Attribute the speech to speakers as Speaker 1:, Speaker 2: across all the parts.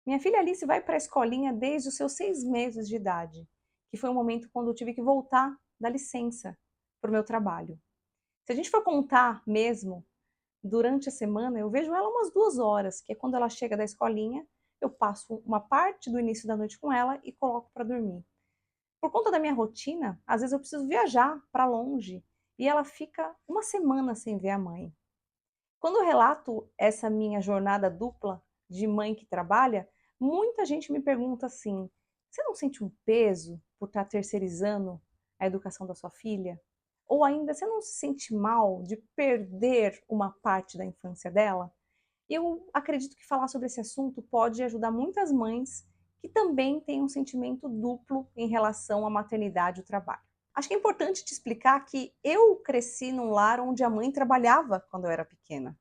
Speaker 1: Minha filha Alice vai para a escolinha desde os seus 6 meses de idade, que foi o momento quando eu tive que voltar da licença para o meu trabalho. Se a gente for contar mesmo, durante a semana eu vejo ela umas 2 horas, que é quando ela chega da escolinha, eu passo uma parte do início da noite com ela e coloco para dormir. Por conta da minha rotina, às vezes eu preciso viajar para longe e ela fica uma semana sem ver a mãe. Quando eu relato essa minha jornada dupla de mãe que trabalha, muita gente me pergunta assim: você não sente um peso por estar terceirizando a educação da sua filha? Ou ainda, você não se sente mal de perder uma parte da infância dela? Eu acredito que falar sobre esse assunto pode ajudar muitas mães que também têm um sentimento duplo em relação à maternidade e o trabalho. Acho que é importante te explicar que eu cresci num lar onde a mãe trabalhava quando eu era pequena.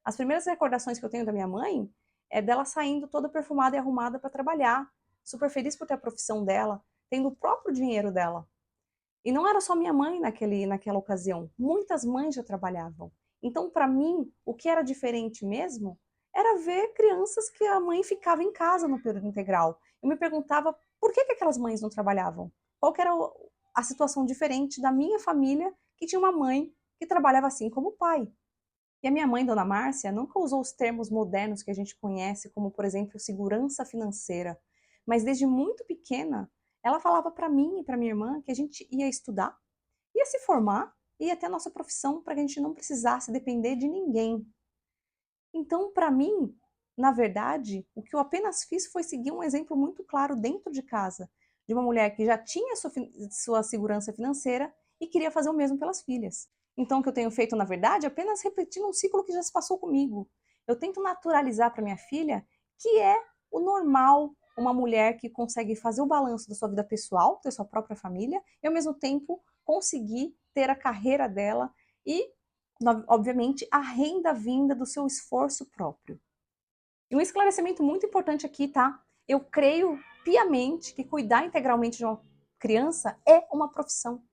Speaker 1: As primeiras recordações que eu tenho da minha mãe é dela saindo toda perfumada e arrumada para trabalhar, super feliz por ter a profissão dela, tendo o próprio dinheiro dela. E não era só minha mãe naquela ocasião, muitas mães já trabalhavam. Então, para mim, o que era diferente mesmo era ver crianças que a mãe ficava em casa no período integral. Eu me perguntava por que aquelas mães não trabalhavam? Qual que era a situação diferente da minha família que tinha uma mãe que trabalhava assim como o pai? E a minha mãe, Dona Márcia, nunca usou os termos modernos que a gente conhece, como, por exemplo, segurança financeira. Mas desde muito pequena, ela falava para mim e para minha irmã que a gente ia estudar, ia se formar, ia ter a nossa profissão para que a gente não precisasse depender de ninguém. Então, para mim, na verdade, o que eu apenas fiz foi seguir um exemplo muito claro dentro de casa, de uma mulher que já tinha sua segurança financeira e queria fazer o mesmo pelas filhas. Então, o que eu tenho feito, na verdade, é apenas repetindo um ciclo que já se passou comigo. Eu tento naturalizar para minha filha que é o normal uma mulher que consegue fazer o balanço da sua vida pessoal, ter sua própria família, e ao mesmo tempo conseguir ter a carreira dela e obviamente, a renda vinda do seu esforço próprio. E um esclarecimento muito importante aqui, tá? Eu creio piamente que cuidar integralmente de uma criança é uma profissão,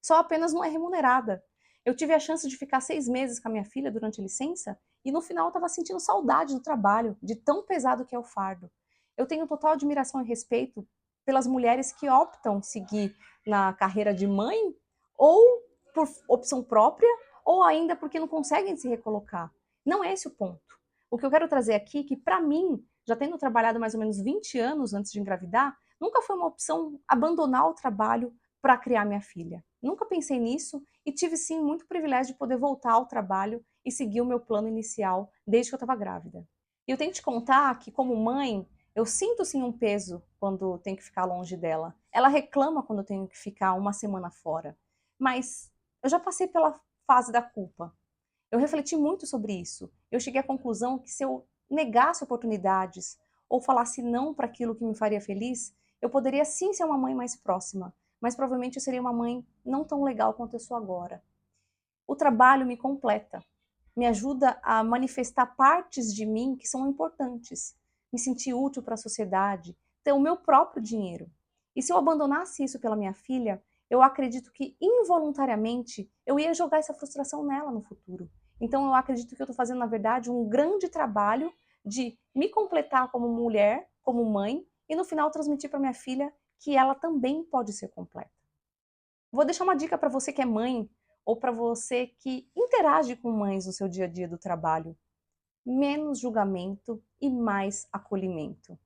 Speaker 1: só apenas não é remunerada. Eu tive a chance de ficar 6 meses com a minha filha durante a licença e no final eu estava sentindo saudade do trabalho, de tão pesado que é o fardo. Eu tenho total admiração e respeito pelas mulheres que optam seguir na carreira de mãe ou por opção própria ou ainda porque não conseguem se recolocar. Não é esse o ponto. O que eu quero trazer aqui é que, para mim, já tendo trabalhado mais ou menos 20 anos antes de engravidar, nunca foi uma opção abandonar o trabalho para criar minha filha. Nunca pensei nisso e tive sim muito privilégio de poder voltar ao trabalho e seguir o meu plano inicial desde que eu estava grávida. E eu tenho que te contar que, como mãe, eu sinto sim um peso quando tenho que ficar longe dela. Ela reclama quando eu tenho que ficar uma semana fora. Mas eu já passei pela fase da culpa. Eu refleti muito sobre isso. Eu cheguei à conclusão que se eu negasse oportunidades ou falasse não para aquilo que me faria feliz, eu poderia sim ser uma mãe mais próxima, mas provavelmente eu seria uma mãe não tão legal quanto eu sou agora. O trabalho me completa, me ajuda a manifestar partes de mim que são importantes, me sentir útil para a sociedade, ter o meu próprio dinheiro. E se eu abandonasse isso pela minha filha, eu acredito que involuntariamente eu ia jogar essa frustração nela no futuro. Então eu acredito que eu estou fazendo, na verdade, um grande trabalho de me completar como mulher, como mãe, e no final transmitir para minha filha que ela também pode ser completa. Vou deixar uma dica para você que é mãe ou para você que interage com mães no seu dia a dia do trabalho. Menos julgamento e mais acolhimento.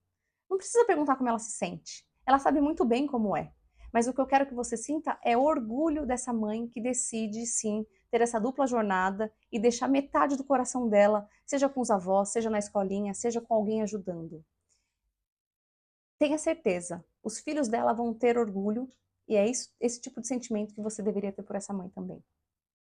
Speaker 1: Não precisa perguntar como ela se sente. Ela sabe muito bem como é. Mas o que eu quero que você sinta é orgulho dessa mãe que decide, sim, ter essa dupla jornada e deixar metade do coração dela, seja com os avós, seja na escolinha, seja com alguém ajudando. Tenha certeza, os filhos dela vão ter orgulho e é esse tipo de sentimento que você deveria ter por essa mãe também.